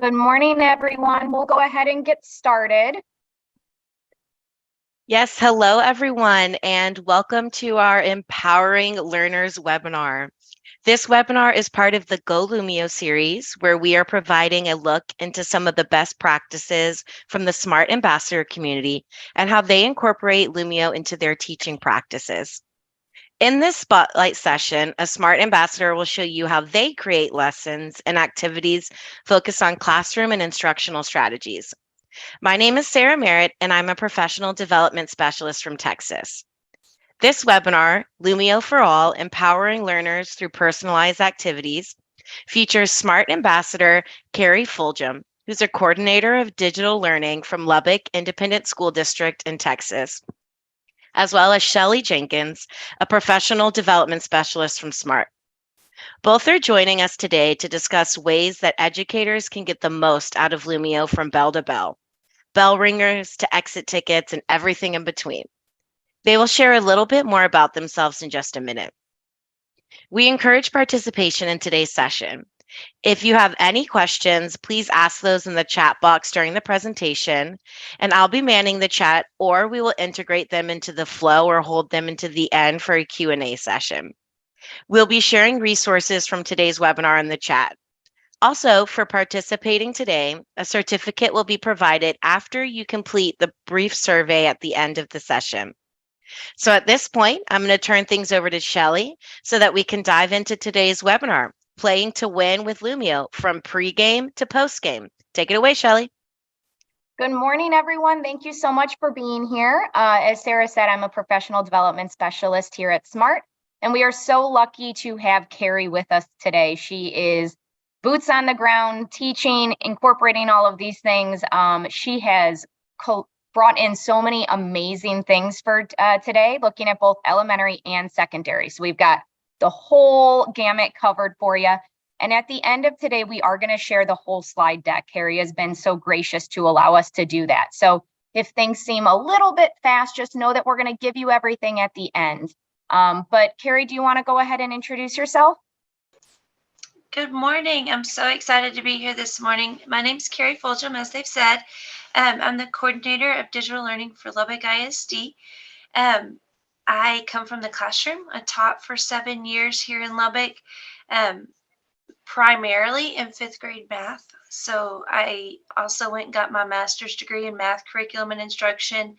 Good morning, everyone. We'll go ahead and get started. Yes, hello everyone, and welcome to our Empowering Learners webinar. This webinar is part of the Go Lumio series, where we are providing a look into some of the best practices from the Smart Ambassador community and how they incorporate Lumio into their teaching practices. In this spotlight session, a Smart Ambassador will show you how they create lessons and activities focused on classroom and instructional strategies. My name is Sarah Merritt, and I'm a professional development specialist from Texas. This webinar, Lumio for All, Empowering Learners Through Personalized Activities, features Smart Ambassador Carrie Fulgham, who's a coordinator of digital learning from Lubbock Independent School District in Texas, as well as Shelley Jenkins, a professional development specialist from SMART. Both are joining us today to discuss ways that educators can get the most out of Lumio from bell to bell ringers to exit tickets and everything in between. They will share a little bit more about themselves in just a minute. We encourage participation in today's session. If you have any questions, please ask those in the chat box during the presentation, and I'll be manning the chat, or we will integrate them into the flow or hold them into the end for a Q&A session. We'll be sharing resources from today's webinar in the chat. Also, for participating today, a certificate will be provided after you complete the brief survey at the end of the session. So at this point, I'm going to turn things over to Shelley so that we can dive into today's webinar, Playing to Win with Lumio, from pregame to postgame. Take it away, Shelley. Good morning, everyone. Thank you so much for being here. As Sarah said, I'm a professional development specialist here at SMART, and we are so lucky to have Carrie with us today. She is boots on the ground, teaching, incorporating all of these things. She has brought in so many amazing things for today, looking at both elementary and secondary. So we've got the whole gamut covered for you. And at the end of today, we are going to share the whole slide deck. Carrie has been so gracious to allow us to do that. So if things seem a little bit fast, just know that we're going to give you everything at the end. But Carrie, do you want to go ahead and introduce yourself? Good morning. I'm so excited to be here this morning. My name is Carrie Fulgham, as they've said. I'm the coordinator of digital learning for Lubbock ISD. I come from the classroom. I taught for 7 years here in Lubbock, primarily in 5th grade math. So I also went and got my master's degree in math curriculum and instruction.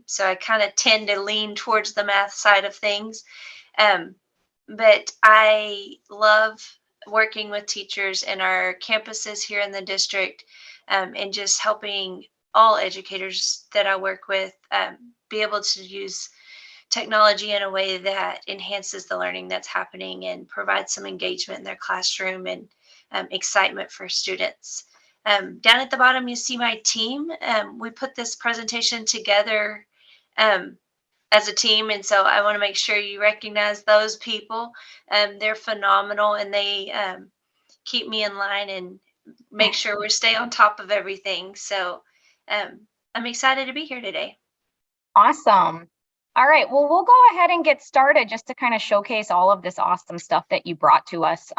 So I kind of tend to lean towards the math side of things. But I love working with teachers in our campuses here in the district, and just helping all educators that I work with be able to use technology in a way that enhances the learning that's happening and provides some engagement in their classroom and excitement for students. Down at the bottom, you see my team. We put this presentation together as a team, and so I want to make sure you recognize those people. They're phenomenal, and they keep me in line and make sure we stay on top of everything. So I'm excited to be here today. Awesome. All right, well, we'll go ahead and get started just to kind of showcase all of this awesome stuff that you brought to us.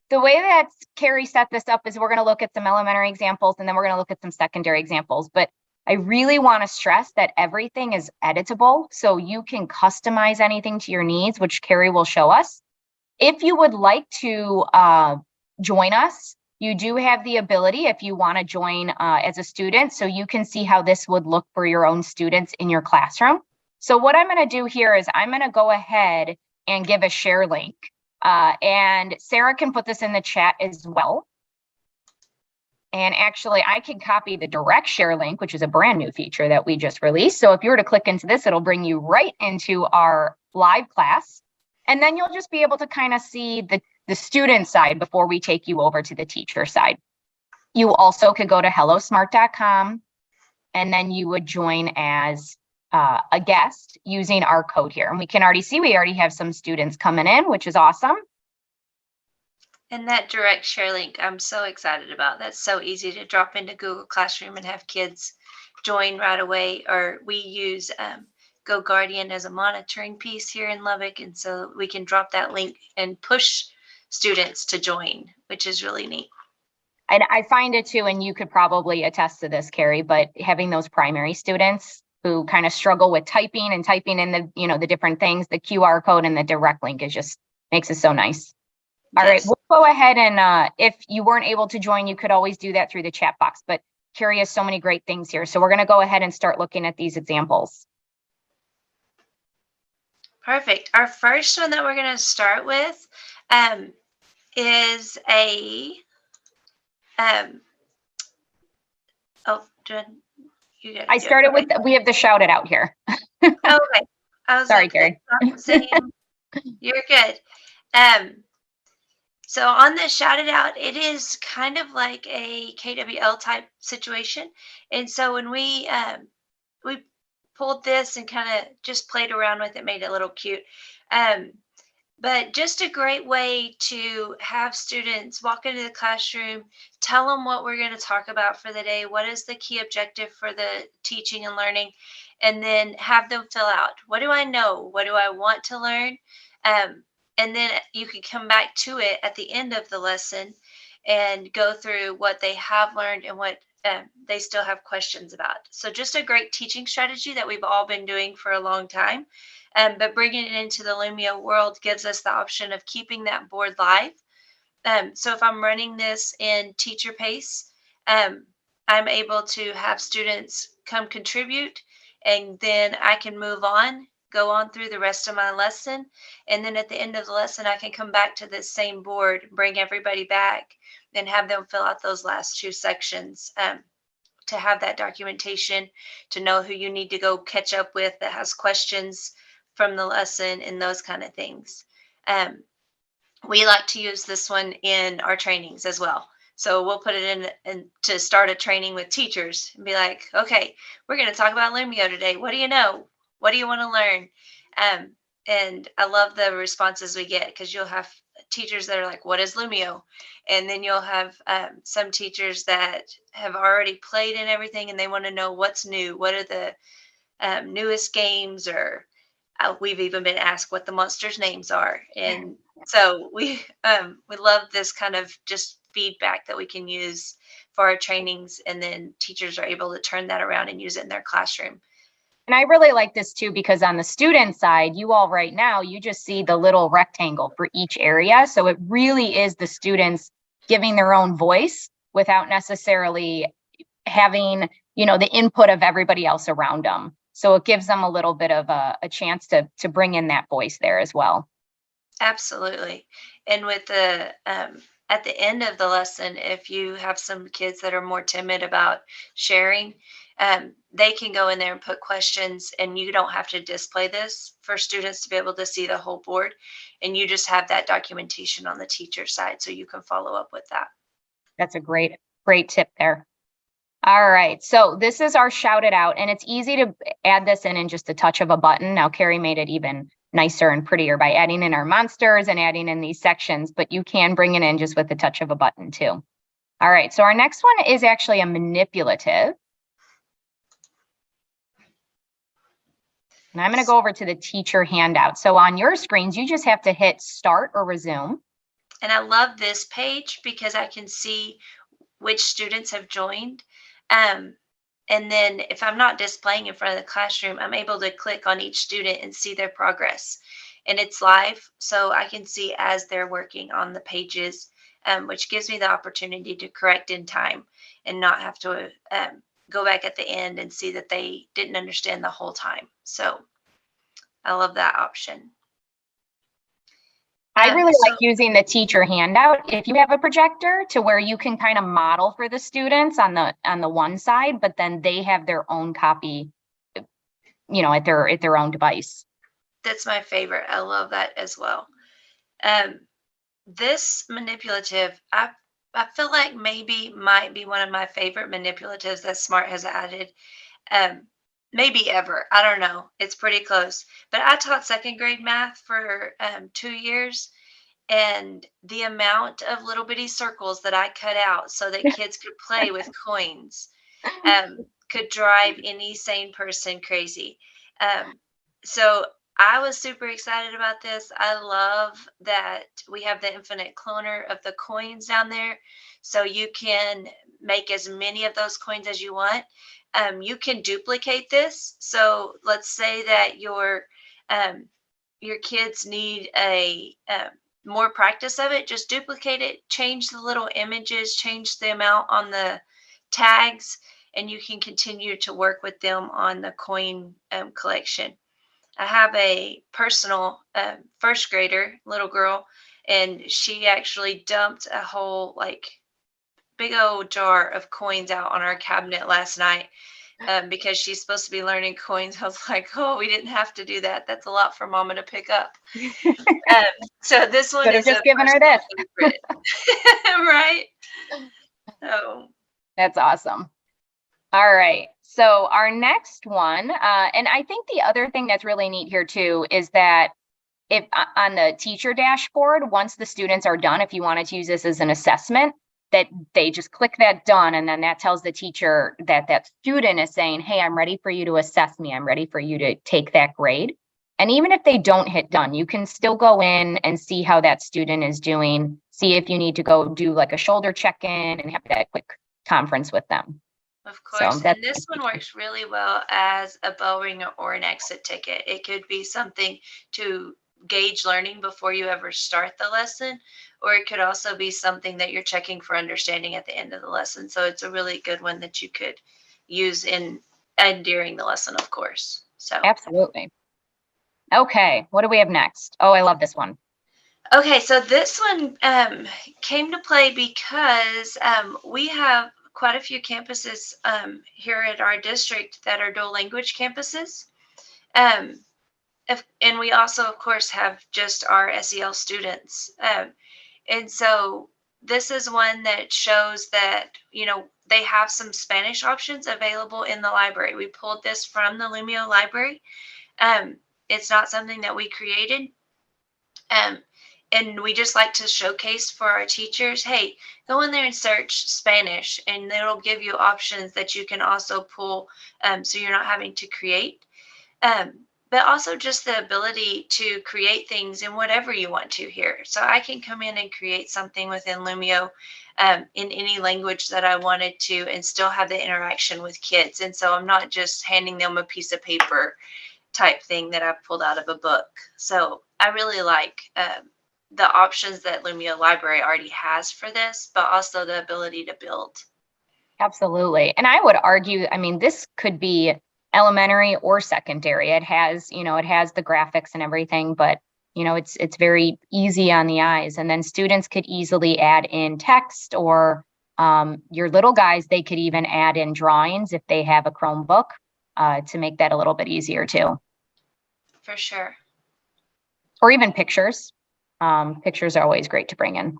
The way that Carrie set this up is we're going to look at some elementary examples, and then we're going to look at some secondary examples. But I really want to stress that everything is editable, so you can customize anything to your needs, which Carrie will show us. If you would like to join us, you do have the ability if you want to join as a student, so you can see how this would look for your own students in your classroom. So what I'm going to do here is I'm going to go ahead and give a share link. And Sarah can put this in the chat as well. And actually, I can copy the direct share link, which is a brand new feature that we just released. So if you were to click into this, it'll bring you right into our live class. And then you'll just be able to kind of see the student side before we take you over to the teacher side. You also could go to hellosmart.com, and then you would join as a guest using our code here. And we can already see we already have some students coming in, which is awesome. And that direct share link, I'm so excited about. That's so easy to drop into Google Classroom and have kids join right away. Or we use Go Guardian as a monitoring piece here in Lubbock. And so we can drop that link and push students to join, which is really neat. I find it too, and you could probably attest to this, Carrie, but having those primary students who kind of struggle with typing and typing in the, the different things, the QR code and the direct link is just makes it so nice. All right, Yes. we'll go ahead and if you weren't able to join, you could always do that through the chat box, but Carrie has so many great things here. So we're going to go ahead and start looking at these examples. Perfect. Our first one that we're going to start with is a, you got I started with, we have the shout it out here. Okay. I was Sorry, like, Carrie. that's not the same. You're good. So on the shout it out, it is kind of like a KWL type situation. And so when we pulled this and kind of just played around with it, made it a little cute. But just a great way to have students walk into the classroom, tell them what we're going to talk about for the day, what is the key objective for the teaching and learning, and then have them fill out, what do I know? What do I want to learn? And then you can come back to it at the end of the lesson and go through what they have learned and what they still have questions about. So just a great teaching strategy that we've all been doing for a long time. But bringing it into the Lumio world gives us the option of keeping that board live. So if I'm running this in teacher pace, I'm able to have students come contribute, and then I can move on, go on through the rest of my lesson. And then at the end of the lesson, I can come back to this same board, bring everybody back, and have them fill out those last two sections to have that documentation, to know who you need to go catch up with that has questions from the lesson and those kind of things. We like to use this one in our trainings as well. So we'll put it in to start a training with teachers and be like, okay, we're going to talk about Lumio today. What do you know? What do you want to learn? And I love the responses we get, because you'll have teachers that are like, what is Lumio? And then you'll have some teachers that have already played in everything and they want to know what's new. What are the newest games? Or we've even been asked what the monsters' names are. And so we love this kind of just feedback that we can use for our trainings, and then teachers are able to turn that around and use it in their classroom. And I really like this too, because on the student side, you all right now, you just see the little rectangle for each area. So it really is the students giving their own voice without necessarily having, the input of everybody else around them. So it gives them a little bit of a chance to bring in that voice there as well. Absolutely. And with the at the end of the lesson, if you have some kids that are more timid about sharing, they can go in there and put questions, and you don't have to display this for students to be able to see the whole board. And you just have that documentation on the teacher side, so you can follow up with that. That's a great tip there. All right, so this is our shout it out, and it's easy to add this in just a touch of a button. Now, Carrie made it even nicer and prettier by adding in our monsters and adding in these sections, but you can bring it in just with the touch of a button too. All right, so our next one is actually a manipulative. And I'm going to go over to the teacher handout. So on your screens, you just have to hit start or resume. And I love this page because I can see which students have joined. And then if I'm not displaying in front of the classroom, I'm able to click on each student and see their progress. And it's live, so I can see as they're working on the pages, which gives me the opportunity to correct in time and not have to go back at the end and see that they didn't understand the whole time. So I love that option. I really like using the teacher handout if you have a projector, to where you can kind of model for the students on the one side, but then they have their own copy, at their own device. That's my favorite. I love that as well. This manipulative, I feel like might be one of my favorite manipulatives that Smart has added. Maybe ever. I don't know. It's pretty close. But I taught second grade math for 2 years, and the amount of little bitty circles that I cut out so that kids could play with coins could drive any sane person crazy. So I was super excited about this. I love that we have the infinite cloner of the coins down there. So you can make as many of those coins as you want. You can duplicate this. So let's say that your kids need a more practice of it. Just duplicate it, change the little images, change the amount on the tags, and you can continue to work with them on the coin collection. I have a personal first grader, little girl, and she actually dumped a whole big old jar of coins out on our cabinet last night because she's supposed to be learning coins. I was like, oh, we didn't have to do that. That's a lot for mama to pick up. Um, so this one Could have is a just given her personal this. favorite, right? So That's awesome. All right. So our next one, and I think the other thing that's really neat here too is that if on the teacher dashboard, once the students are done, if you wanted to use this as an assessment, that they just click that done, and then that tells the teacher that that student is saying, hey, I'm ready for you to assess me. I'm ready for you to take that grade. And even if they don't hit done, you can still go in and see how that student is doing, see if you need to go do like a shoulder check-in and have that quick conference with them. of So course, that's and this one works really well as a bell ringer or an exit ticket. It could be something to gauge learning before you ever start the lesson, or it could also be something that you're checking for understanding at the end of the lesson. So it's a really good one that you could use in and during the lesson, of course. So absolutely. Okay, what do we have next? Oh, I love this one. okay, so this one came to play because we have quite a few campuses here at our district that are dual language campuses. Um, and we also, of course, have just our SEL students. And so this is one that shows that, they have some Spanish options available in the library. We pulled this from the Lumio library. It's not something that we created. Um, and we just like to showcase for our teachers, hey, go in there and search Spanish, and it'll give you options that you can also pull, so you're not having to create. But also just the ability to create things in whatever you want to here. So I can come in and create something within Lumio in any language that I wanted to and still have the interaction with kids. And so I'm not just handing them a piece of paper type thing that I've pulled out of a book. So I really like the options that Lumio Library already has for this, but also the ability to build. Absolutely. And I would argue, I mean, this could be elementary or secondary. It has, it has the graphics and everything, but it's very easy on the eyes. And then students could easily add in text, or your little guys, they could even add in drawings if they have a Chromebook to make that a little bit easier too. For sure. Or even pictures. Pictures are always great to bring in.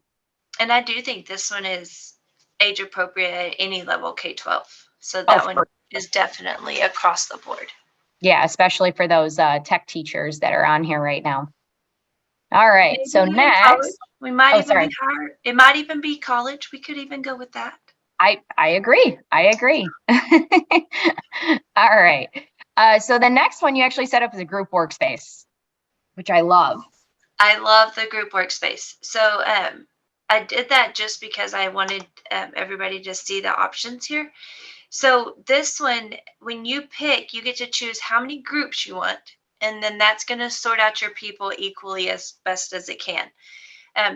And I do think this one is age appropriate at any level K-12. So that one is definitely across the board. Yeah, especially for those tech teachers that are on here right now. All right. Maybe So even next, college. We might even sorry. be higher. It might even be college. We could even go with that. I agree. I agree. All right. So the next one you actually set up as a group workspace, which I love. I love the group workspace. So I did that just because I wanted everybody to see the options here. So this one, when you pick, you get to choose how many groups you want, and then that's going to sort out your people equally as best as it can.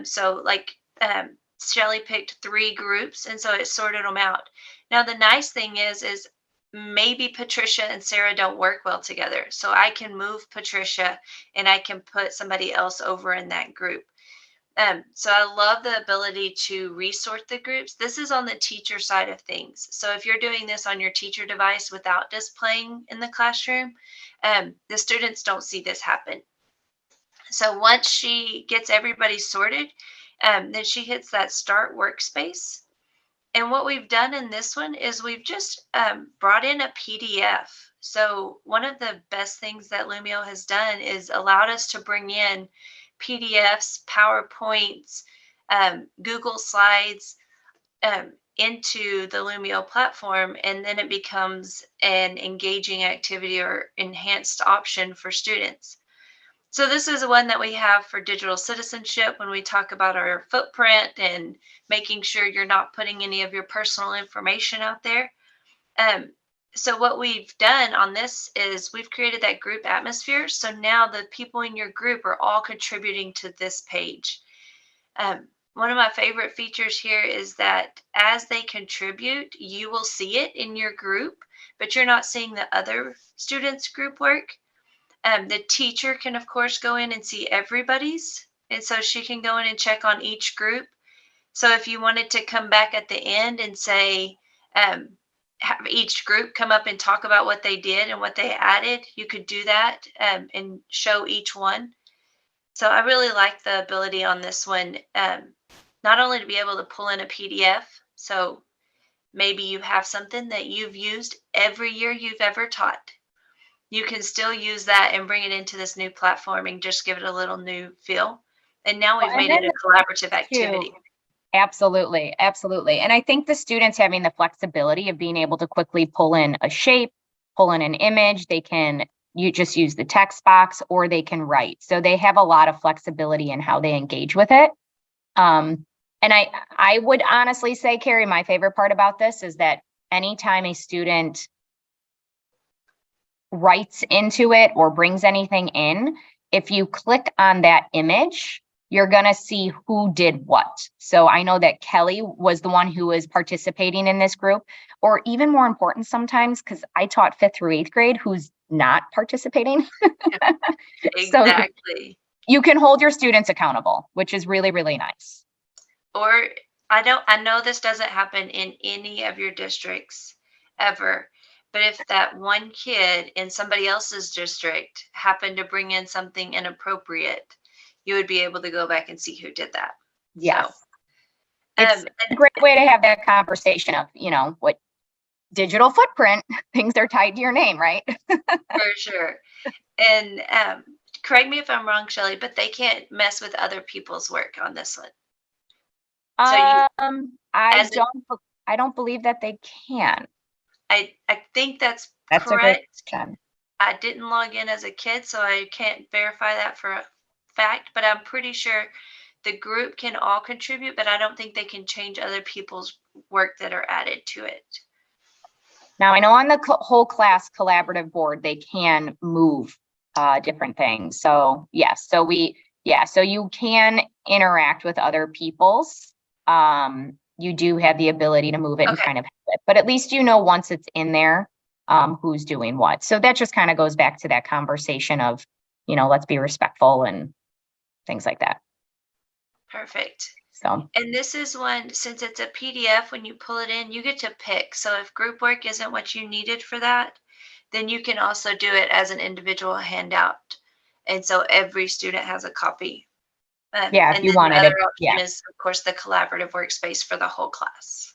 So Shelly picked 3 groups, and so it sorted them out. Now the nice thing is maybe Patricia and Sarah don't work well together, so I can move Patricia and I can put somebody else over in that group. So I love the ability to resort the groups. This is on the teacher side of things. So if you're doing this on your teacher device without displaying in the classroom, the students don't see this happen. So once she gets everybody sorted, then she hits that start workspace. And what we've done in this one is we've just brought in a PDF. So one of the best things that Lumio has done is allowed us to bring in PDFs, PowerPoints, Google Slides into the Lumio platform, and then it becomes an engaging activity or enhanced option for students. So this is one that we have for digital citizenship when we talk about our footprint and making sure you're not putting any of your personal information out there. Um, so what we've done on this is we've created that group atmosphere. So now the people in your group are all contributing to this page. One of my favorite features here is that as they contribute, you will see it in your group, but you're not seeing the other students' group work. The teacher can, of course, go in and see everybody's. And so she can go in and check on each group. So if you wanted to come back at the end and say, have each group come up and talk about what they did and what they added, you could do that and show each one. So I really like the ability on this one, not only to be able to pull in a PDF. So maybe you have something that you've used every year you've ever taught. You can still use that and bring it into this new platform and just give it a little new feel. And now we've made it a collaborative activity. Absolutely. Absolutely. And I think the students having the flexibility of being able to quickly pull in a shape, pull in an image, you just use the text box or they can write. So they have a lot of flexibility in how they engage with it. And I would honestly say, Carrie, my favorite part about this is that anytime a student writes into it or brings anything in, if you click on that image, you're going to see who did what. So I know that Kelly was the one who was participating in this group, or even more important sometimes, because I taught 5th through 8th grade who's not participating. Exactly. So you can hold your students accountable, which is really, really nice. Or I know this doesn't happen in any of your districts ever, but if that one kid in somebody else's district happened to bring in something inappropriate, you would be able to go back and see who did that. Yes. So, it's a great way to have that conversation of, what digital footprint, things are tied to your name, right? For sure. And correct me if I'm wrong, Shelley, but they can't mess with other people's work on this one. So I don't believe that they can. I think that's correct. A great question. I didn't log in as a kid, so I can't verify that for a fact, but I'm pretty sure the group can all contribute, but I don't think they can change other people's work that are added to it. Now, I know on the whole class collaborative board, they can move different things. So yes, so you can interact with other people's. You do have the ability to move it and kind of help it, but at least once it's in there, who's doing what. So that just kind of goes back to that conversation of, let's be respectful and things like that. Perfect. So, and this is one, since it's a PDF, when you pull it in, you get to pick. So if group work isn't what you needed for that, then you can also do it as an individual handout. And so every student has a copy. If you wanted it. Yeah. Is, of course, the collaborative workspace for the whole class.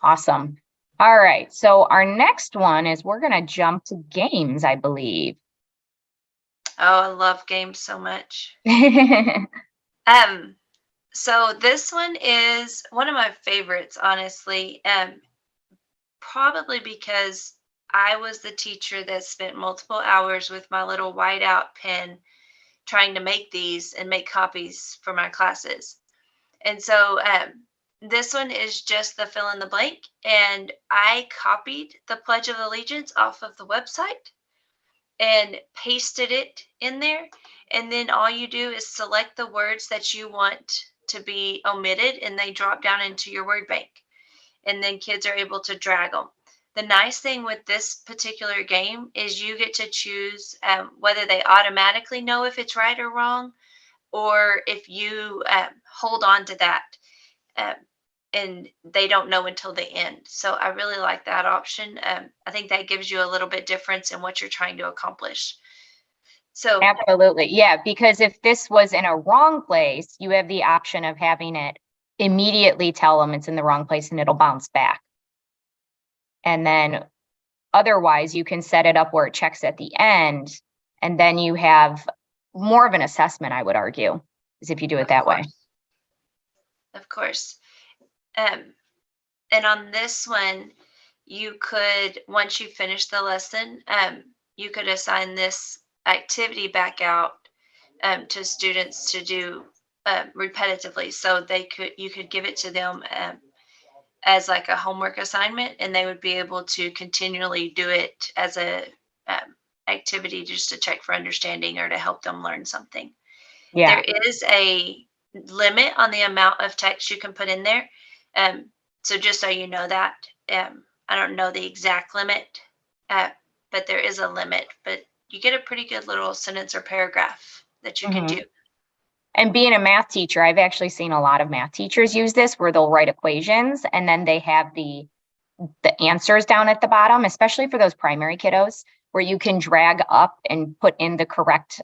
Awesome. All right. So our next one is we're going to jump to games, I believe. Oh, I love games so much. So this one is one of my favorites, honestly. Probably because I was the teacher that spent multiple hours with my little whiteout pen trying to make these and make copies for my classes. And so this one is just the fill in the blank. And I copied the Pledge of Allegiance off of the website and pasted it in there. And then all you do is select the words that you want to be omitted, and they drop down into your word bank. And then kids are able to drag them. The nice thing with this particular game is you get to choose whether they automatically know if it's right or wrong, or if you hold on to that and they don't know until the end. So I really like that option. I think that gives you a little bit difference in what you're trying to accomplish. So absolutely. Yeah, because if this was in a wrong place, you have the option of having it immediately tell them it's in the wrong place and it'll bounce back. And then otherwise you can set it up where it checks at the end, and then you have more of an assessment, I would argue, is if you do it that way. Of course. And on this one, you could, once you finish the lesson, you could assign this activity back out to students to do repetitively. So you could give it to them as like a homework assignment, and they would be able to continually do it as a activity just to check for understanding or to help them learn something. Yeah. There is a limit on the amount of text you can put in there. So just so you know that, I don't know the exact limit, but there is a limit. But you get a pretty good little sentence or paragraph that you can do. And being a math teacher, I've actually seen a lot of math teachers use this where they'll write equations and then they have the answers down at the bottom, especially for those primary kiddos, where you can drag up and put in the correct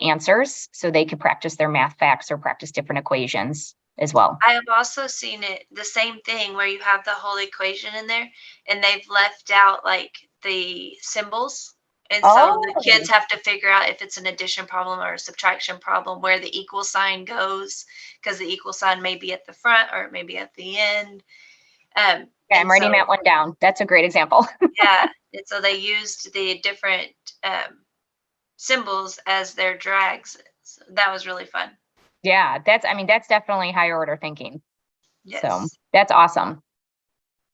answers so they can practice their math facts or practice different equations as well. I have also seen it, the same thing, where you have the whole equation in there and they've left out like the symbols. And so the kids have to figure out if it's an addition problem or a subtraction problem, where the equal sign goes, because the equal sign may be at the front or maybe at the end. Yeah, I'm writing that one down. That's a great example. Yeah. And so they used the different symbols as their drags. So that was really fun. Yeah, that's definitely higher order thinking. Yes. So that's awesome.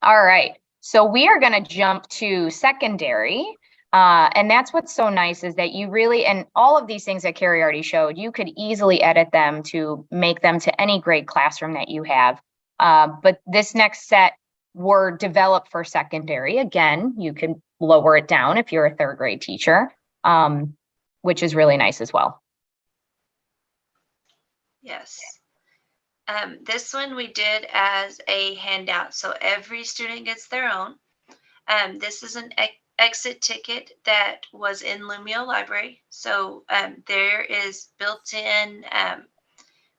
All right. So we are going to jump to secondary. And that's what's so nice is that you really, and all of these things that Carrie already showed, you could easily edit them to make them to any grade classroom that you have. But this next set were developed for secondary. Again, you can lower it down if you're a third grade teacher, which is really nice as well. Yes. This one we did as a handout, so every student gets their own. This is an exit ticket that was in Lumio Library. So there is built-in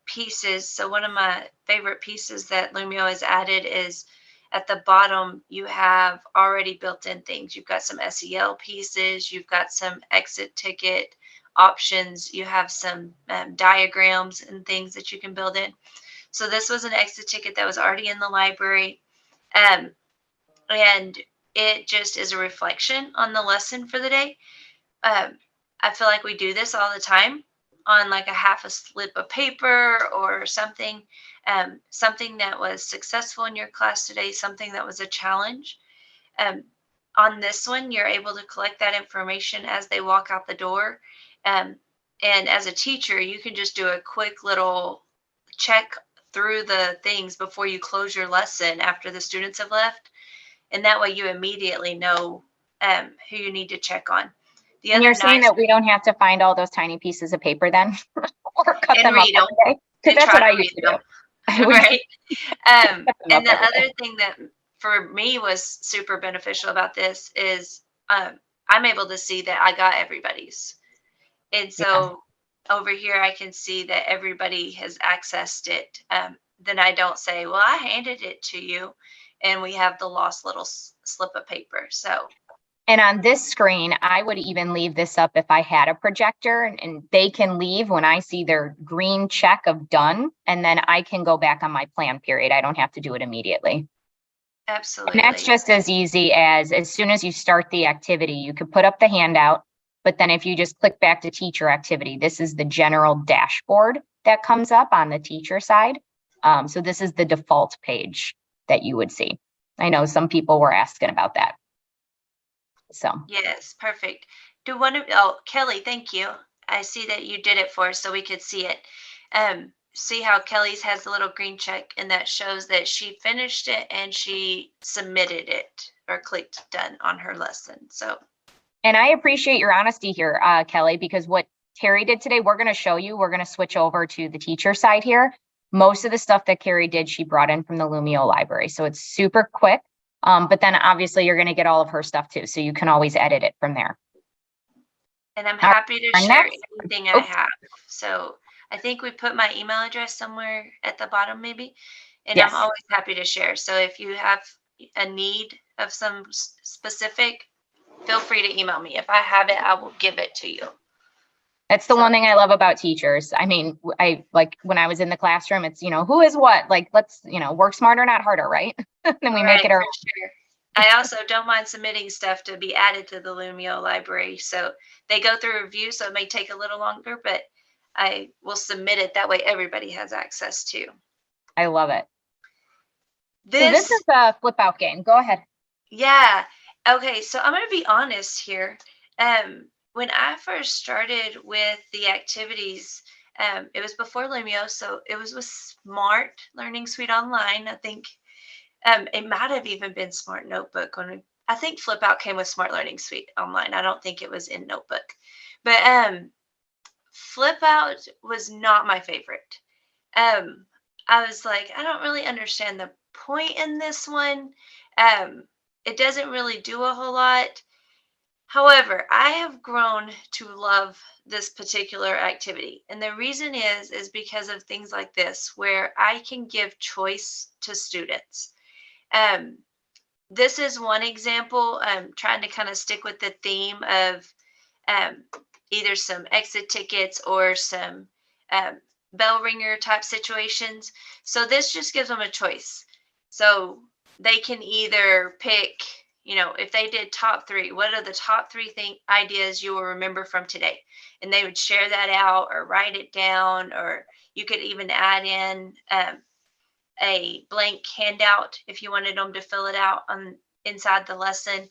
pieces. So one of my favorite pieces that Lumio has added is at the bottom, you have already built-in things. You've got some SEL pieces, you've got some exit ticket options, you have some diagrams and things that you can build in. So this was an exit ticket that was already in the library. And it just is a reflection on the lesson for the day. I feel like we do this all the time on like a half a slip of paper or something, something that was successful in your class today, something that was a challenge. On this one, you're able to collect that information as they walk out the door. And as a teacher, you can just do a quick little check through the things before you close your lesson after the students have left. And that way you immediately know who you need to check on. And you're saying that we don't have to find all those tiny pieces of paper then or cut them up every day? Because that's what I used to do. Right. And the other thing that for me was super beneficial about this is I'm able to see that I got everybody's. And so over here, I can see that everybody has accessed it. Then I don't say, well, I handed it to you. And we have the lost little slip of paper. So. And on this screen, I would even leave this up if I had a projector, and they can leave when I see their green check of done. And then I can go back on my plan period. I don't have to do it immediately. Absolutely. And that's just as easy as soon as you start the activity, you could put up the handout. But then if you just click back to teacher activity, this is the general dashboard that comes up on the teacher side. So this is the default page that you would see. I know some people were asking about that. So yes, perfect. Kelly, thank you. I see that you did it for us so we could see it. See how Kelly's has the little green check, and that shows that she finished it and she submitted it or clicked done on her lesson. So. And I appreciate your honesty here, Kelly, because what Carrie did today, we're going to show you, we're going to switch over to the teacher side here. Most of the stuff that Carrie did, she brought in from the Lumio library. So it's super quick. But then obviously you're going to get all of her stuff too. So you can always edit it from there. And I'm happy to share anything I have. So I think we put my email address somewhere at the bottom maybe. And I'm always happy to share. So if you have a need of some specific, feel free to email me. If I have it, I will give it to you. That's the one thing I love about teachers. I mean, I like when I was in the classroom, it's, who is what, like, let's, work smarter, not harder, right? Then we make it our. Sure. I also don't mind submitting stuff to be added to the Lumio library. So they go through review, so it may take a little longer, but I will submit it. That way everybody has access to. I love it. So this This, is a flip out game. Go ahead. yeah. Okay, so I'm going to be honest here. When I first started with the activities, it was before Lumio, so it was with Smart Learning Suite Online. I think it might have even been Smart Notebook. I think Flip Out came with Smart Learning Suite Online. I don't think it was in Notebook, but Flip Out was not my favorite. I was like, I don't really understand the point in this one. It doesn't really do a whole lot. However, I have grown to love this particular activity. And the reason is because of things like this, where I can give choice to students. Um, this is one example. I'm trying to kind of stick with the theme of um, either some exit tickets or some um, bell ringer type situations. So this just gives them a choice. So they can either pick, if they did top three, what are the top three ideas you will remember from today? And they would share that out or write it down, or you could even add in a blank handout if you wanted them to fill it out on inside the lesson.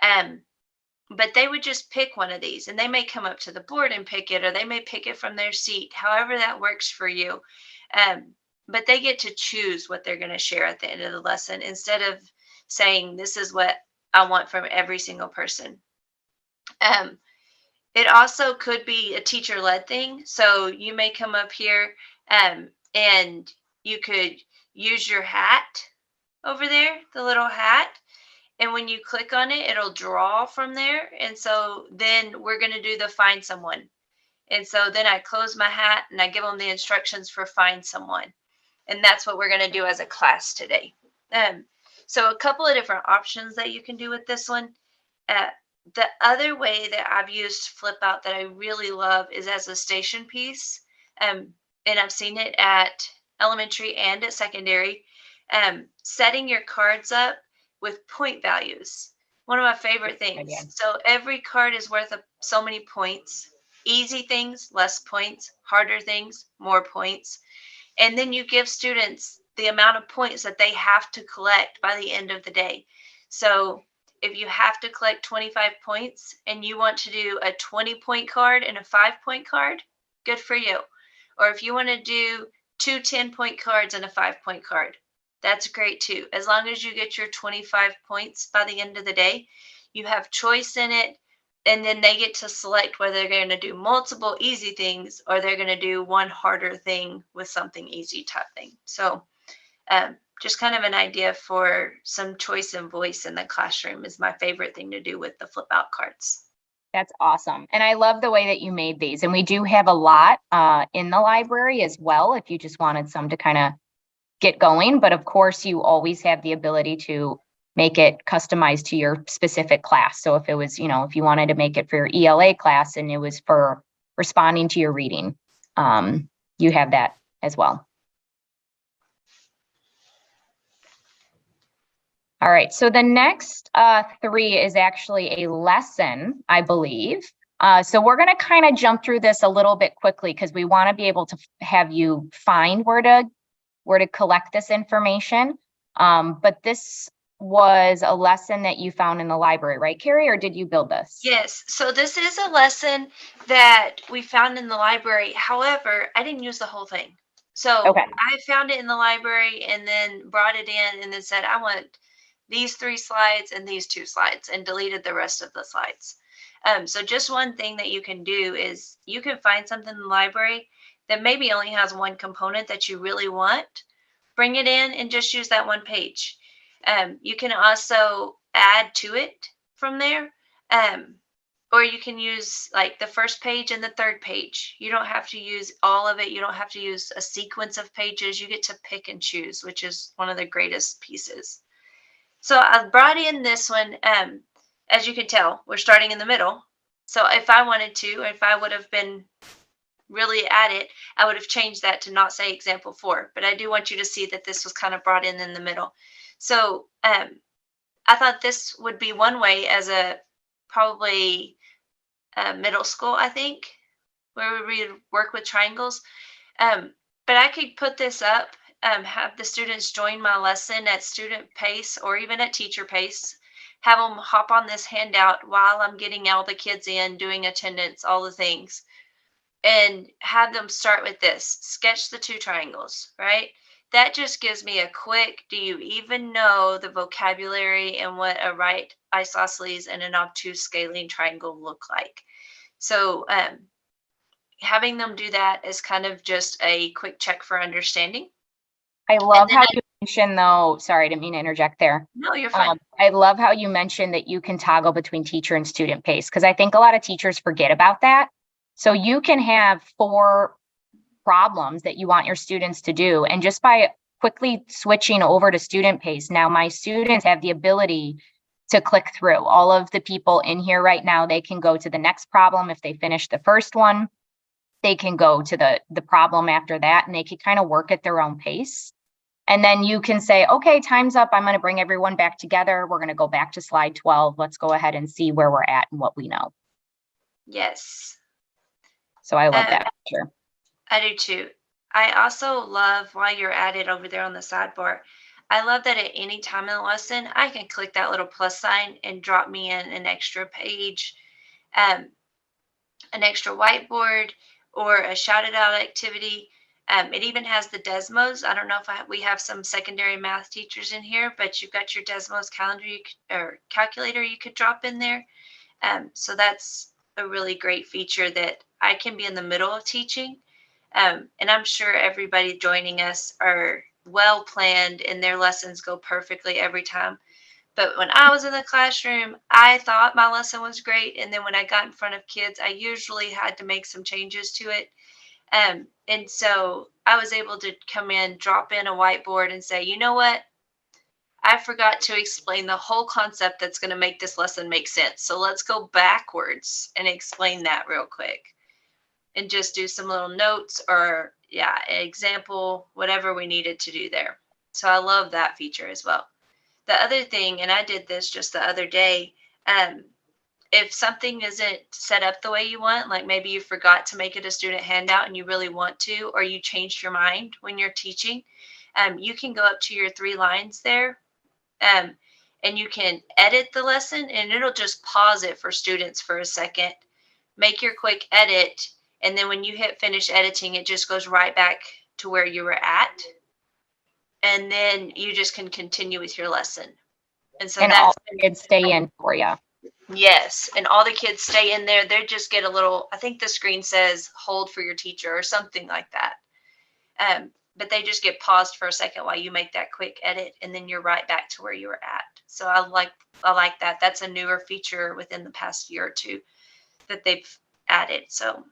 But they would just pick one of these, and they may come up to the board and pick it, or they may pick it from their seat, however that works for you. But they get to choose what they're going to share at the end of the lesson instead of saying, this is what I want from every single person. It also could be a teacher-led thing. So you may come up here and you could use your hat over there, the little hat. And when you click on it, it'll draw from there. And so then we're going to do the find someone. And so then I close my hat and I give them the instructions for find someone. And that's what we're going to do as a class today. So a couple of different options that you can do with this one. The other way that I've used Flip Out that I really love is as a station piece. And I've seen it at elementary and at secondary. Setting your cards up with point values. One of my favorite things. So every card is worth so many points. Easy things, less points. Harder things, more points. And then you give students the amount of points that they have to collect by the end of the day. So if you have to collect 25 points and you want to do a 20-point card and a 5-point card, good for you. Or if you want to do 2 10-point cards and a 5-point card, that's great too. As long as you get your 25 points by the end of the day, you have choice in it. And then they get to select whether they're going to do multiple easy things or they're going to do one harder thing with something easy type thing. So just kind of an idea for some choice and voice in the classroom is my favorite thing to do with the flip out cards. That's awesome. And I love the way that you made these. And we do have a lot in the library as well, if you just wanted some to kind of get going. But of course, you always have the ability to make it customized to your specific class. So if it was, if you wanted to make it for your ELA class and it was for responding to your reading, you have that as well. All right, so the next 3 is actually a lesson, I believe. So we're going to kind of jump through this a little bit quickly because we want to be able to have you find where to collect this information. But this was a lesson that you found in the library, right, Carrie, or did you build this? Yes, so this is a lesson that we found in the library. However, I didn't use the whole thing. So okay. I found it in the library and then brought it in and then said, I want these 3 slides and these 2 slides, and deleted the rest of the slides. So just one thing that you can do is you can find something in the library that maybe only has one component that you really want, bring it in and just use that one page. You can also add to it from there, or you can use like the first page and the third page. You don't have to use all of it. You don't have to use a sequence of pages. You get to pick and choose, which is one of the greatest pieces. So I brought in this one. As you can tell, we're starting in the middle. So if I wanted to, if I would have been really at it, I would have changed that to not say example 4. But I do want you to see that this was kind of brought in the middle. So I thought this would be one way as a probably middle school, I think, where we would work with triangles. But I could put this up, have the students join my lesson at student pace or even at teacher pace, have them hop on this handout while I'm getting all the kids in, doing attendance, all the things, and have them start with this, sketch the two triangles, right? That just gives me a quick, do you even know the vocabulary and what a right isosceles and an obtuse scalene triangle look like? So having them do that is kind of just a quick check for understanding. I love how you mentioned, though, sorry, I didn't mean to interject there. No, you're fine. I love how you mentioned that you can toggle between teacher and student pace, because I think a lot of teachers forget about that. So you can have 4 problems that you want your students to do. And just by quickly switching over to student pace, now my students have the ability to click through. All of the people in here right now, they can go to the next problem. If they finish the first one, they can go to the problem after that, and they can kind of work at their own pace. And then you can say, okay, time's up. I'm going to bring everyone back together. We're going to go back to slide 12. Let's go ahead and see where we're at and what we know. Yes. So I love that feature. I do too. I also love, while you're at it over there on the sidebar, I love that at any time in the lesson, I can click that little plus sign and drop me in an extra page, an extra whiteboard, or a shouted out activity. It even has the Desmos. I don't know if we have some secondary math teachers in here, but you've got your Desmos calendar or calculator you could drop in there. So that's a really great feature that I can be in the middle of teaching. And I'm sure everybody joining us are well planned and their lessons go perfectly every time. But when I was in the classroom, I thought my lesson was great. And then when I got in front of kids, I usually had to make some changes to it. And so I was able to come in, drop in a whiteboard and say, you know what? I forgot to explain the whole concept that's going to make this lesson make sense. So let's go backwards and explain that real quick and just do some little notes or, an example, whatever we needed to do there. So I love that feature as well. The other thing, and I did this just the other day, if something isn't set up the way you want, like maybe you forgot to make it a student handout and you really want to, or you changed your mind when you're teaching, you can go up to your 3 lines there, and you can edit the lesson and it'll just pause it for students for a second, make your quick edit, and then when you hit finish editing, it just goes right back to where you were at. And then you just can continue with your lesson. And so and all the kids stay in for you. Yes. And all the kids stay in there. They just get a little, I think the screen says hold for your teacher or something like that. But they just get paused for a second while you make that quick edit, and then you're right back to where you were at. So I like that. That's a newer feature within the past year or two that they've added. So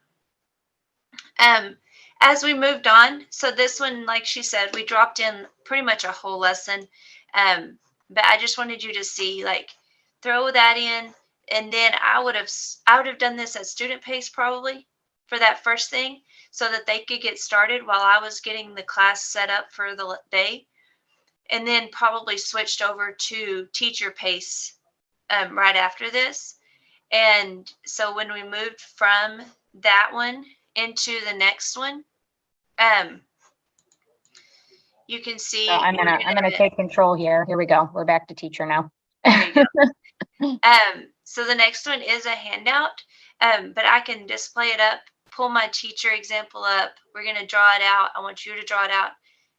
as we moved on, so this one, like she said, we dropped in pretty much a whole lesson. But I just wanted you to see, like, throw that in, and then I would have done this at student pace probably for that first thing, so that they could get started while I was getting the class set up for the day, and then probably switched over to teacher pace right after this. And so when we moved from that one into the next one, you can see. So I'm gonna take control here. Here we go. We're back to teacher now. There you go. So the next one is a handout, but I can display it up, pull my teacher example up. We're going to draw it out. I want you to draw it out.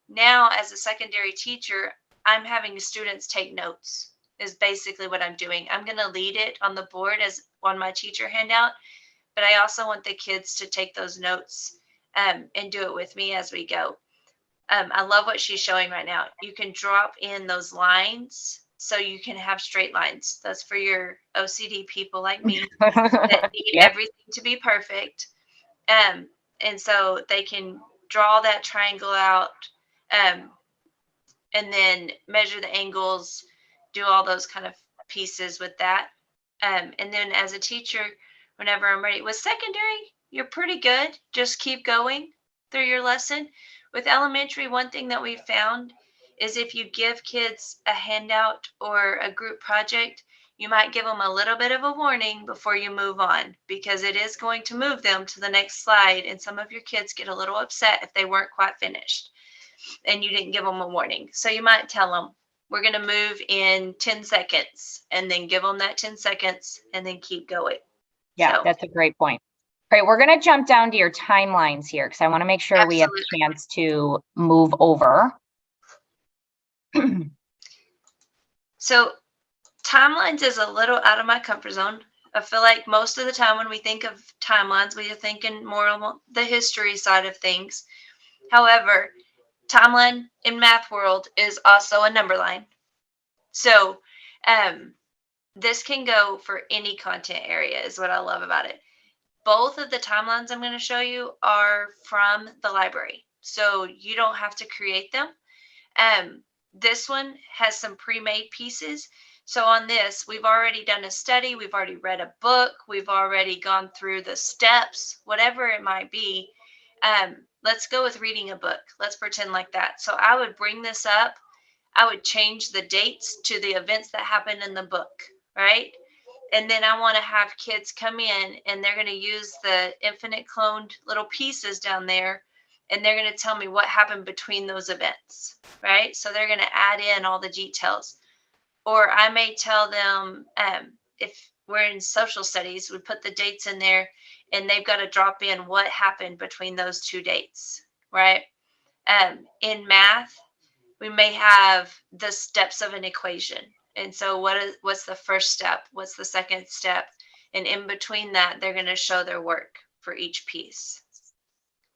Now, as a secondary teacher, I'm having students take notes is basically what I'm doing. I'm going to lead it on the board as on my teacher handout, but I also want the kids to take those notes and do it with me as we go. I love what she's showing right now. You can drop in those lines so you can have straight lines. That's for your OCD people like me that need everything to be perfect. And so they can draw that triangle out, and then measure the angles, do all those kind of pieces with that. And then as a teacher, whenever I'm ready, with secondary, you're pretty good. Just keep going through your lesson. With elementary, one thing that we found is if you give kids a handout or a group project, you might give them a little bit of a warning before you move on, because it is going to move them to the next slide. And some of your kids get a little upset if they weren't quite finished and you didn't give them a warning. So you might tell them, we're going to move in 10 seconds, and then give them that 10 seconds and then keep going. Yeah, So, that's a great point. All right, we're going to jump down to your timelines here because I want to make sure we have absolutely. a chance to move over. So timelines is a little out of my comfort zone. I feel like most of the time when we think of timelines, we are thinking more on the history side of things. However, timeline in math world is also a number line. So this can go for any content area is what I love about it. Both of the timelines I'm going to show you are from the library, so you don't have to create them. This one has some pre-made pieces. So on this, we've already done a study, we've already read a book, we've already gone through the steps, whatever it might be. Let's go with reading a book. Let's pretend like that. So I would bring this up. I would change the dates to the events that happened in the book, right? And then I want to have kids come in and they're going to use the infinite cloned little pieces down there, and they're going to tell me what happened between those events, right? So they're going to add in all the details. Or I may tell them, if we're in social studies, we put the dates in there and they've got to drop in what happened between those two dates, right? In math, we may have the steps of an equation. And so what's the first step? What's the second step? And in between that, they're going to show their work for each piece.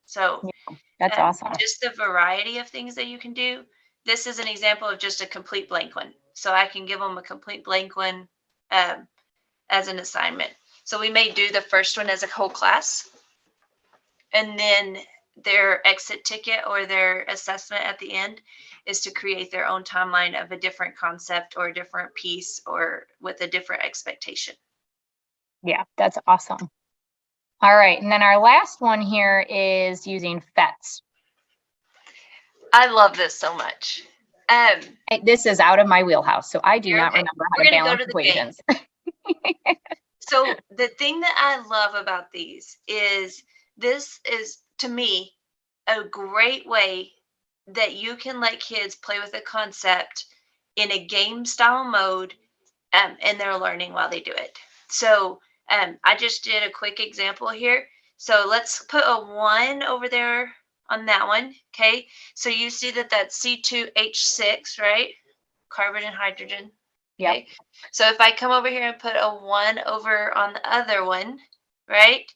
So yeah, that's awesome. Just the variety of things that you can do. This is an example of just a complete blank one. So I can give them a complete blank one as an assignment. So we may do the first one as a whole class, and then their exit ticket or their assessment at the end is to create their own timeline of a different concept or a different piece or with a different expectation. Yeah, that's awesome. All right, and then our last one here is using FETs. I love this so much. This is out of my wheelhouse, so I do not okay. remember how to balance equations. So the thing that I love about these is this is, to me, a great way that you can let kids play with a concept in a game style mode, and they're learning while they do it. So I just did a quick example here. So let's put a 1 over there on that one. Okay. So you see that that's C2H6, right? Carbon and hydrogen. Okay. Yep. So if I come over here and put a 1 over on the other one, right?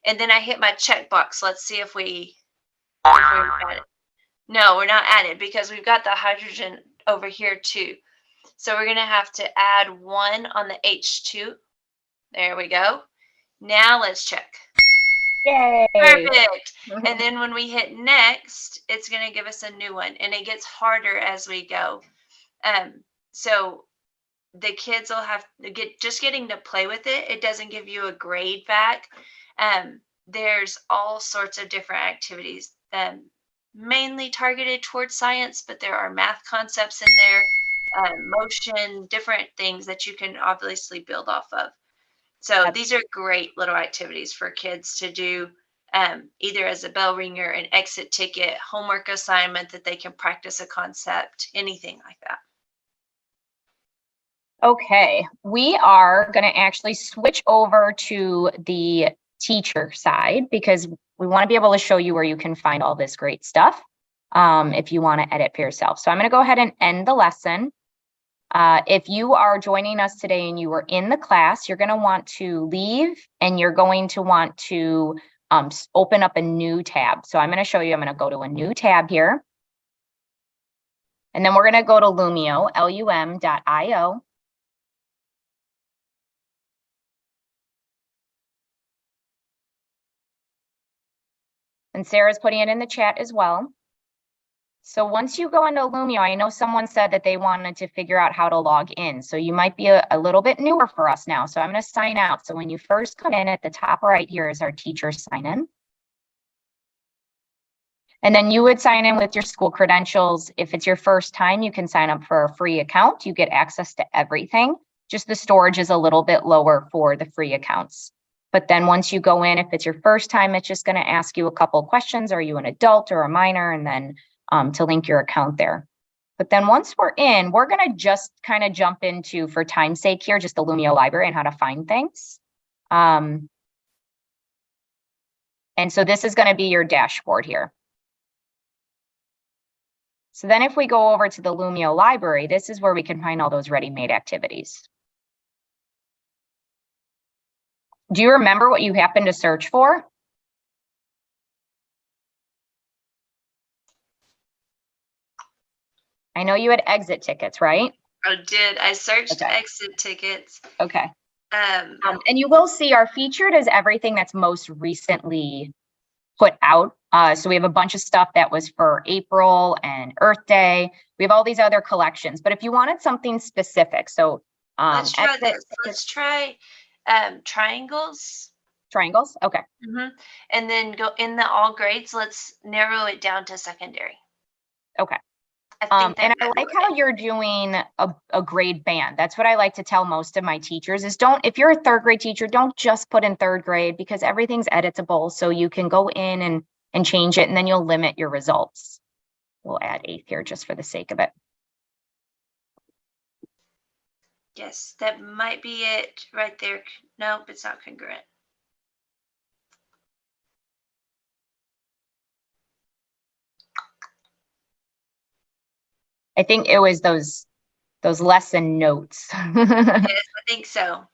And then I hit my checkbox. Let's see if we're at it. No, we're not at it because we've got the hydrogen over here too. So we're going to have to add 1 on the H2. There we go. Now let's check. Yay! Perfect. And then when we hit next, it's going to give us a new one, and it gets harder as we go. So the kids will have to just getting to play with it. It doesn't give you a grade back. There's all sorts of different activities, mainly targeted towards science, but there are math concepts in there, motion, different things that you can obviously build off of. So these are great little activities for kids to do, either as a bell ringer, an exit ticket, homework assignment that they can practice a concept, anything like that. Okay, we are going to actually switch over to the teacher side because we want to be able to show you where you can find all this great stuff if you want to edit for yourself. So I'm going to go ahead and end the lesson. If you are joining us today and you were in the class, you're going to want to leave and you're going to want to open up a new tab. So I'm going to show you, I'm going to go to a new tab here. And then we're going to go to Lumio, LUM.io. And Sarah's putting it in the chat as well. So once you go into Lumio, I know someone said that they wanted to figure out how to log in. So you might be a little bit newer for us now. So I'm going to sign out. So when you first come in, at the top right here is our teacher sign in. And then you would sign in with your school credentials. If it's your first time, you can sign up for a free account. You get access to everything. Just the storage is a little bit lower for the free accounts. But then once you go in, if it's your first time, it's just going to ask you a couple of questions. Are you an adult or a minor? And then to link your account there. But then once we're in, we're going to just kind of jump into, for time's sake here, just the Lumio library and how to find things. And so this is going to be your dashboard here. So then if we go over to the Lumio library, this is where we can find all those ready-made activities. Do you remember what you happened to search for? I know you had exit tickets, right? I did. I searched Okay. exit tickets. Okay. And you will see our featured is everything that's most recently put out. So we have a bunch of stuff that was for April and Earth Day. We have all these other collections, but if you wanted something specific, so let's try this. Let's try triangles. Triangles, okay. And then go in the all grades. Let's narrow it down to secondary. Okay. I and I like how you're doing a grade band. That's what I like to tell most of my teachers is if you're a third grade teacher, don't just put in third grade because everything's editable. So you can go in and change it and then you'll limit your results. We'll add 8th here just for the sake of it. Yes, that might be it right there. Nope, it's not congruent. I think it was those lesson notes. Yes, I think so.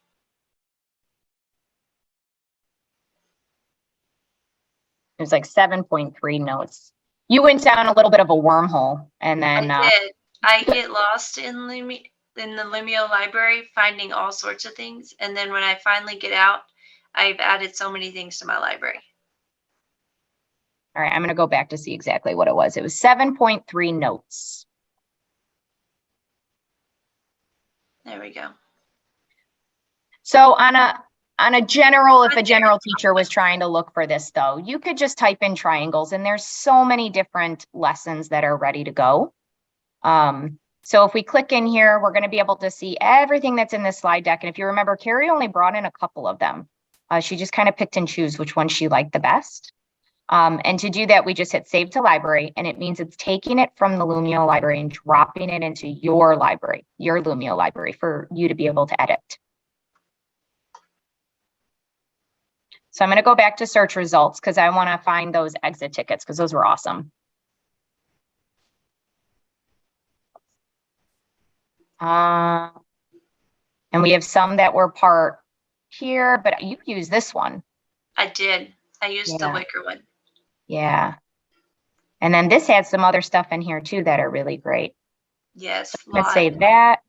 There's like 7.3 notes. You went down a little bit of a wormhole, and then I did. I get lost in the Lumio library, finding all sorts of things, and then when I finally get out, I've added so many things to my library. All right, I'm going to go back to see exactly what it was. It was 7.3 notes. There we go. So on a general, if a general teacher was trying to look for this though, you could just type in triangles and there's so many different lessons that are ready to go. So if we click in here, we're going to be able to see everything that's in this slide deck. And if you remember, Carrie only brought in a couple of them. She just kind of picked and choose which one she liked the best. And to do that, we just hit save to library, and it means it's taking it from the Lumio library and dropping it into your library, your Lumio library, for you to be able to edit. So I'm going to go back to search results because I want to find those exit tickets because those were awesome. And we have some that were part here, but you used this one. I did. I used the wicker one. Yeah. And then this had some other stuff in here too that are really great. Yes. Let's save that.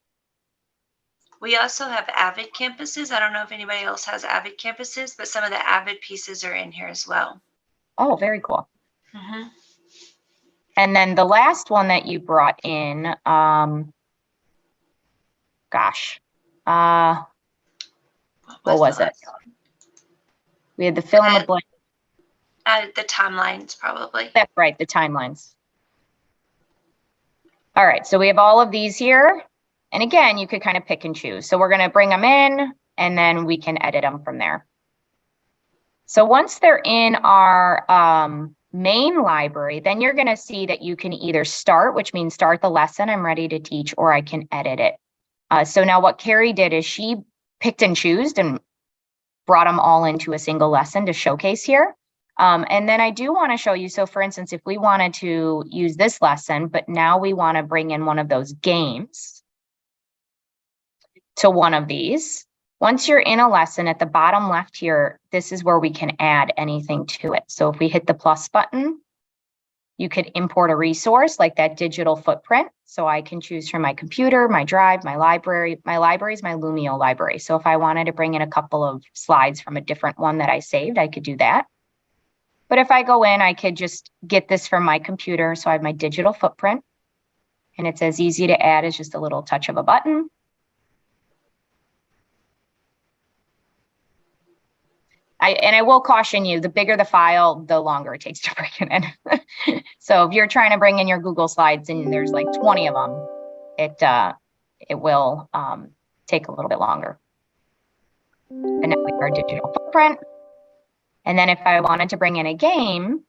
We also have Avid campuses. I don't know if anybody else has Avid campuses, but some of the Avid pieces are in here as well. Oh, very cool. And then the last one that you brought in, gosh, what was it? We had the fill in the blank. The timelines, probably. That's right, the timelines. All right, so we have all of these here. And again, you could kind of pick and choose. So we're going to bring them in, and then we can edit them from there. So once they're in our main library, then you're going to see that you can either start, which means start the lesson, I'm ready to teach, or I can edit it. So now what Carrie did is she picked and chose and brought them all into a single lesson to showcase here. And then I do want to show you, so for instance, if we wanted to use this lesson, but now we want to bring in one of those games to one of these. Once you're in a lesson at the bottom left here, this is where we can add anything to it. So if we hit the plus button, you could import a resource like that digital footprint. So I can choose from my computer, my drive, my library. My library is my Lumio library. So if I wanted to bring in a couple of slides from a different one that I saved, I could do that. But if I go in, I could just get this from my computer. So I have my digital footprint, and it's as easy to add as just a little touch of a button. I will caution you, the bigger the file, the longer it takes to bring it in. So if you're trying to bring in your Google Slides and there's like 20 of them, it will take a little bit longer. And now we have our digital footprint. And then if I wanted to bring in a game,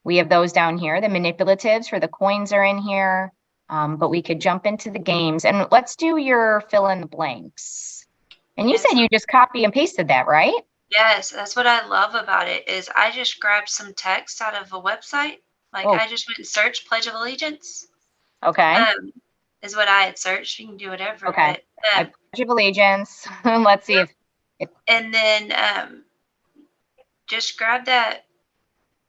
we have those down here. The manipulatives for the coins are in here, but we could jump into the games. And let's do your fill in the blanks. And you said you just copy and pasted that, right? Yes, that's what I love about it is I just grabbed some text out of a website. Like I just went and searched Pledge of Allegiance. Okay. Is what I had searched. You can do whatever. Okay. But, Pledge of Allegiance. Let's see if and then just grab that.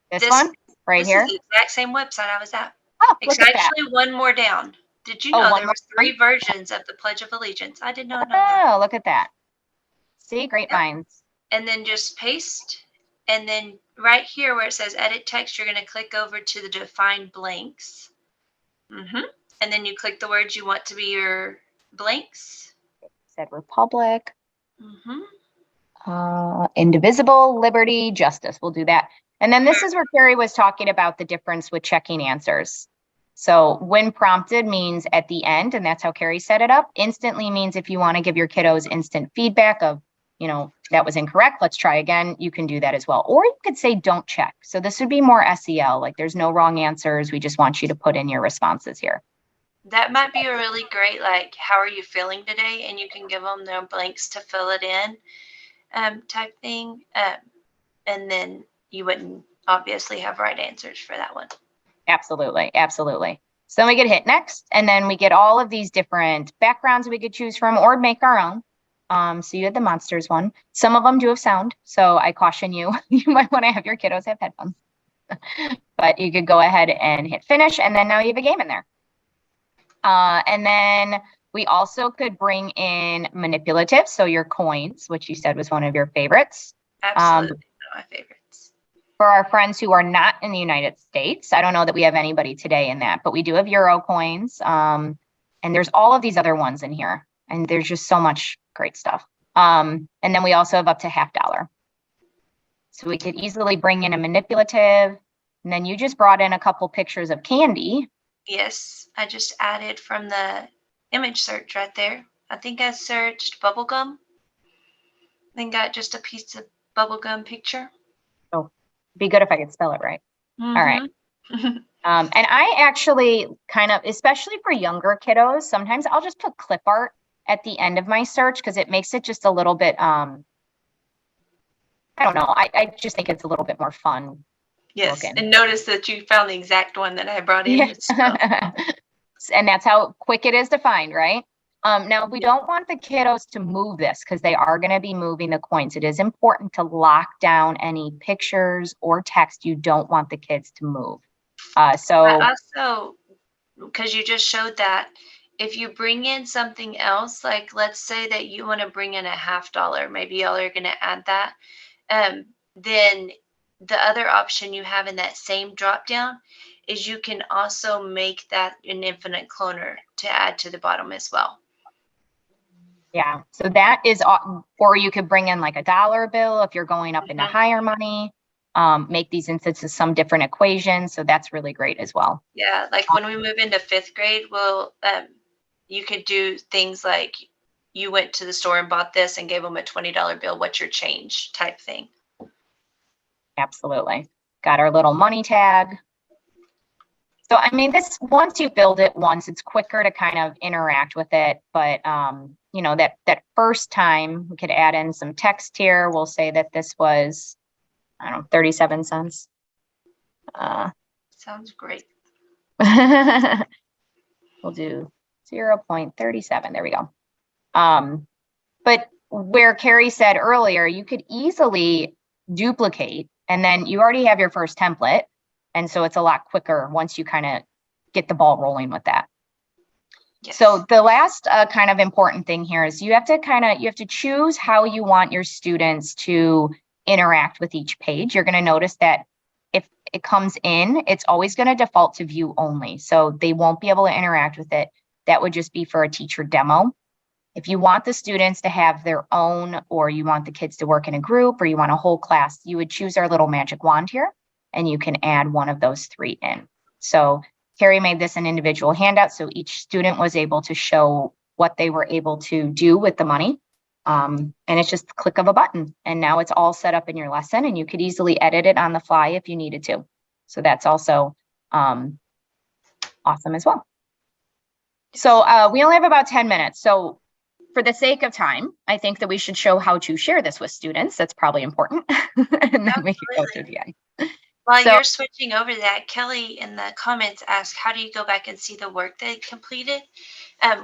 This one right here. This is the exact same website I was at. Oh, it's actually one more down. Did you know there were 3 versions of the Pledge of Allegiance? I did not know that. Oh, look at that. See, great minds. And then just paste. And then right here where it says edit text, you're going to click over to the define blanks. And then you click the words you want to be your blanks. It said Republic. Indivisible, liberty, justice. We'll do that. And then this is where Carrie was talking about the difference with checking answers. So when prompted means at the end, and that's how Carrie set it up. Instantly means if you want to give your kiddos instant feedback of, that was incorrect, let's try again, you can do that as well. Or you could say don't check. So this would be more SEL, like there's no wrong answers. We just want you to put in your responses here. That might be a really great, like, how are you feeling today? And you can give them their blanks to fill it in type thing. And then you wouldn't obviously have right answers for that one. Absolutely. Absolutely. So then we get hit next, and then we get all of these different backgrounds we could choose from or make our own. So you had the monsters one. Some of them do have sound. So I caution you, you might want to have your kiddos have headphones. But you could go ahead and hit finish, and then now you have a game in there. And then we also could bring in manipulative. So your coins, which you said was one of your favorites. Absolutely my favorites. For our friends who are not in the United States, I don't know that we have anybody today in that, but we do have Euro coins. And there's all of these other ones in here. And there's just so much great stuff. And then we also have up to $50. So we could easily bring in a manipulative. And then you just brought in a couple pictures of candy. Yes, I just added from the image search right there. I think I searched bubblegum. Then got just a piece of bubblegum picture. Oh, be good if I could spell it right. All right. And I actually kind of, especially for younger kiddos, sometimes I'll just put clip art at the end of my search because it makes it just a little bit, I don't know. I just think it's a little bit more fun. Yes, looking. and notice that you found the exact one that I brought in. Yes. And that's how quick it is to find, right? Now, we don't want the kiddos to move this because they are going to be moving the coins. It is important to lock down any pictures or text you don't want the kids to move. So also, because you just showed that, if you bring in something else, like let's say that you want to bring in a $50, maybe y'all are going to add that, then the other option you have in that same drop down is you can also make that an infinite cloner to add to the bottom as well. Yeah, so that is, or you could bring in like a dollar bill if you're going up into higher money, make these into some different equations. So that's really great as well. Yeah, like when we move into 5th grade, you could do things like you went to the store and bought this and gave them a $20 bill. What's your change type thing? Absolutely. Got our little money tag. So, I mean, this, once you build it once, it's quicker to kind of interact with it. But, that first time we could add in some text here. We'll say that this was, 37 cents. Sounds great. We'll do 0.37. There we go. But where Carrie said earlier, you could easily duplicate, and then you already have your first template. And so it's a lot quicker once you kind of get the ball rolling with that. Yes. So the last kind of important thing here is you have to choose how you want your students to interact with each page. You're going to notice that if it comes in, it's always going to default to view only. So they won't be able to interact with it. That would just be for a teacher demo. If you want the students to have their own, or you want the kids to work in a group, or you want a whole class, you would choose our little magic wand here, and you can add one of those 3 in. So Carrie made this an individual handout, so each student was able to show what they were able to do with the money. And it's just the click of a button, and now it's all set up in your lesson, and you could easily edit it on the fly if you needed to. So that's also awesome as well. So we only have about 10 minutes. So for the sake of time, I think that we should show how to share this with students. That's probably important. And then we can go through the end. While you're switching over that, Kelly in the comments asked, how do you go back and see the work they completed?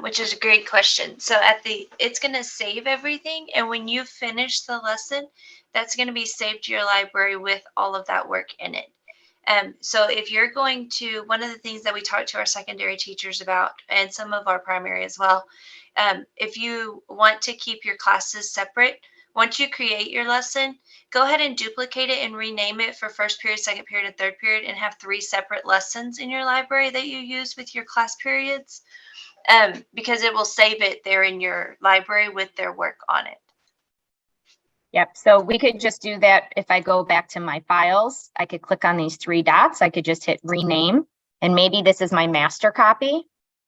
Which is a great question. So it's going to save everything. And when you finish the lesson, that's going to be saved to your library with all of that work in it. So if you're going to, one of the things that we talk to our secondary teachers about, and some of our primary as well, if you want to keep your classes separate, once you create your lesson, go ahead and duplicate it and rename it for first period, second period, and third period, and have 3 separate lessons in your library that you use with your class periods, because it will save it there in your library with their work on it. Yep. So we could just do that. If I go back to my files, I could click on these 3 dots. I could just hit rename, and maybe this is my master copy.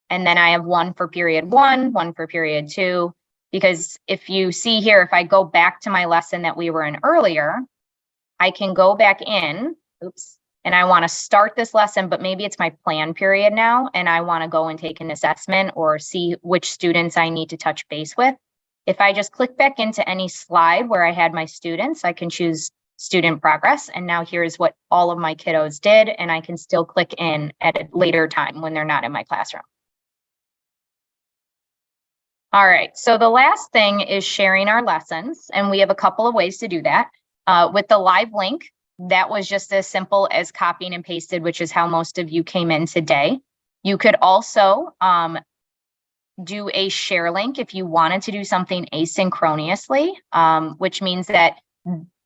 And then I have one for period 1, one for period 2. Because if you see here, if I go back to my lesson that we were in earlier, I can go back in, and I want to start this lesson, but maybe it's my plan period now, and I want to go and take an assessment or see which students I need to touch base with. If I just click back into any slide where I had my students, I can choose student progress. And now here's what all of my kiddos did, and I can still click in at a later time when they're not in my classroom. All right, so the last thing is sharing our lessons, and we have a couple of ways to do that. With the live link, that was just as simple as copying and pasted, which is how most of you came in today. You could also do a share link if you wanted to do something asynchronously, which means that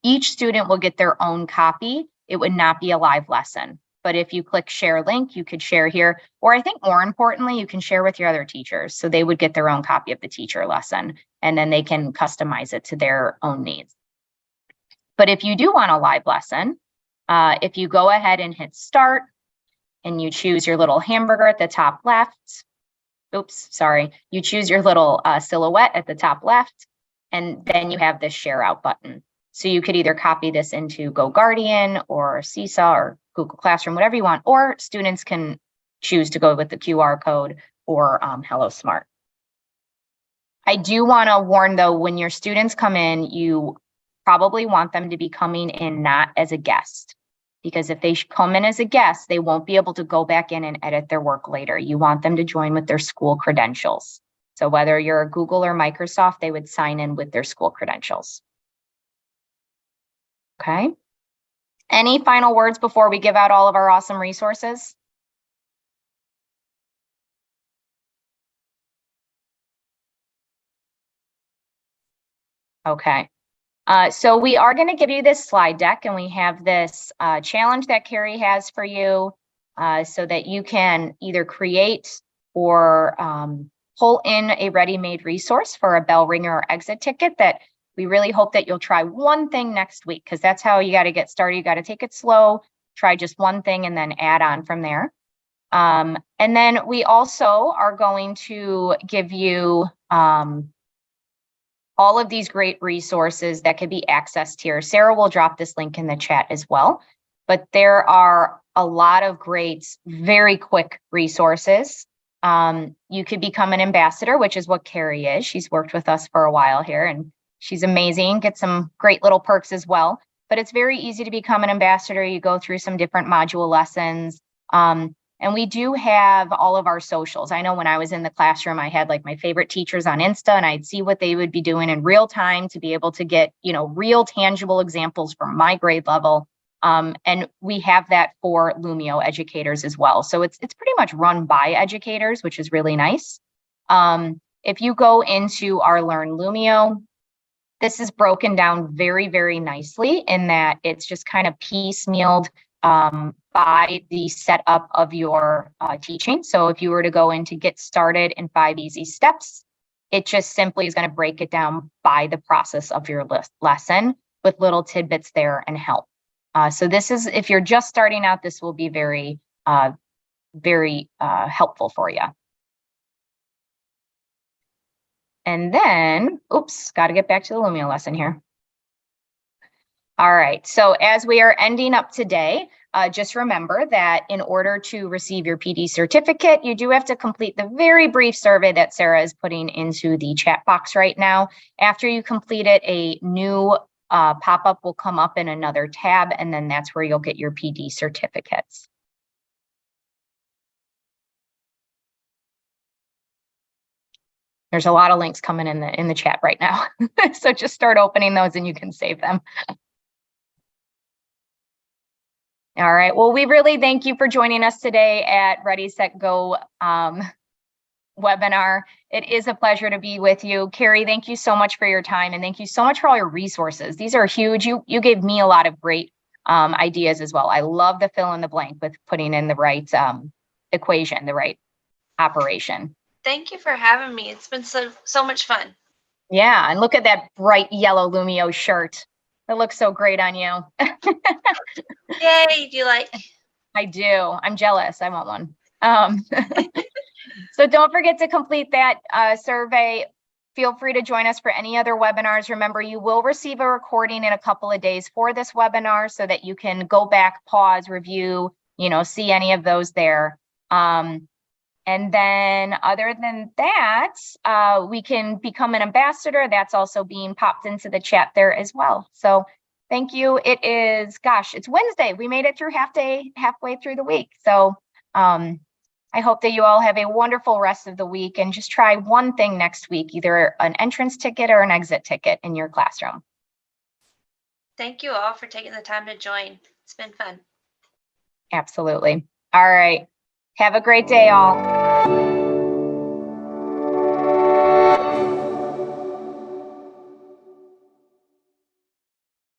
each student will get their own copy. It would not be a live lesson. But if you click share link, you could share here, or I think more importantly, you can share with your other teachers. So they would get their own copy of the teacher lesson, and then they can customize it to their own needs. But if you do want a live lesson, if you go ahead and hit start and you choose your little hamburger at the top left, you choose your little silhouette at the top left, and then you have this share out button. So you could either copy this into GoGuardian or Seesaw or Google Classroom, whatever you want, or students can choose to go with the QR code or Hello Smart. I do want to warn though, when your students come in, you probably want them to be coming in not as a guest, because if they come in as a guest, they won't be able to go back in and edit their work later. You want them to join with their school credentials. So whether you're a Google or Microsoft, they would sign in with their school credentials. Okay. Any final words before we give out all of our awesome resources? Okay. So we are going to give you this slide deck, and we have this challenge that Carrie has for you so that you can either create or pull in a ready-made resource for a bell ringer or exit ticket that we really hope that you'll try one thing next week, because that's how you got to get started. You got to take it slow, try just one thing, and then add on from there. And then we also are going to give you all of these great resources that can be accessed here. Sarah will drop this link in the chat as well. But there are a lot of great, very quick resources. You could become an ambassador, which is what Carrie is. She's worked with us for a while here, and she's amazing, get some great little perks as well. But it's very easy to become an ambassador. You go through some different module lessons. And we do have all of our socials. I know when I was in the classroom, I had like my favorite teachers on Insta, and I'd see what they would be doing in real time to be able to get, real tangible examples from my grade level. And we have that for Lumio educators as well. So it's pretty much run by educators, which is really nice. If you go into our Learn Lumio, this is broken down very, very nicely in that it's just kind of piecemealed by the setup of your teaching. So if you were to go in to get started in 5 easy steps, It just simply is going to break it down by the process of your lesson with little tidbits there and help. So this is, if you're just starting out, this will be very, very helpful for you. And then, oops, got to get back to the Lumio lesson here. All right, so as we are ending up today, just remember that in order to receive your PD certificate, you do have to complete the very brief survey that Sarah is putting into the chat box right now. After you complete it, a new pop-up will come up in another tab, and then that's where you'll get your PD certificates. There's a lot of links coming in the chat right now. So just start opening those and you can save them. All right. Well, we really thank you for joining us today at Ready, Set, Go webinar. It is a pleasure to be with you. Carrie, thank you so much for your time, and thank you so much for all your resources. These are huge. You gave me a lot of great ideas as well. I love the fill in the blank with putting in the right equation, the right operation. Thank you for having me. It's been so much fun. Yeah, and look at that bright yellow Lumio shirt. It looks so great on you. Yay, do you like? I do. I'm jealous. I want one. So don't forget to complete that survey. Feel free to join us for any other webinars. Remember, you will receive a recording in a couple of days for this webinar so that you can go back, pause, review, see any of those there. And then other than that, we can become an ambassador. That's also being popped into the chat there as well. So thank you. It is, gosh, it's Wednesday. We made it through halfway through the week. So I hope that you all have a wonderful rest of the week and just try one thing next week, either an entrance ticket or an exit ticket in your classroom. Thank you all for taking the time to join. It's been fun. Absolutely. All right. Have a great day, all.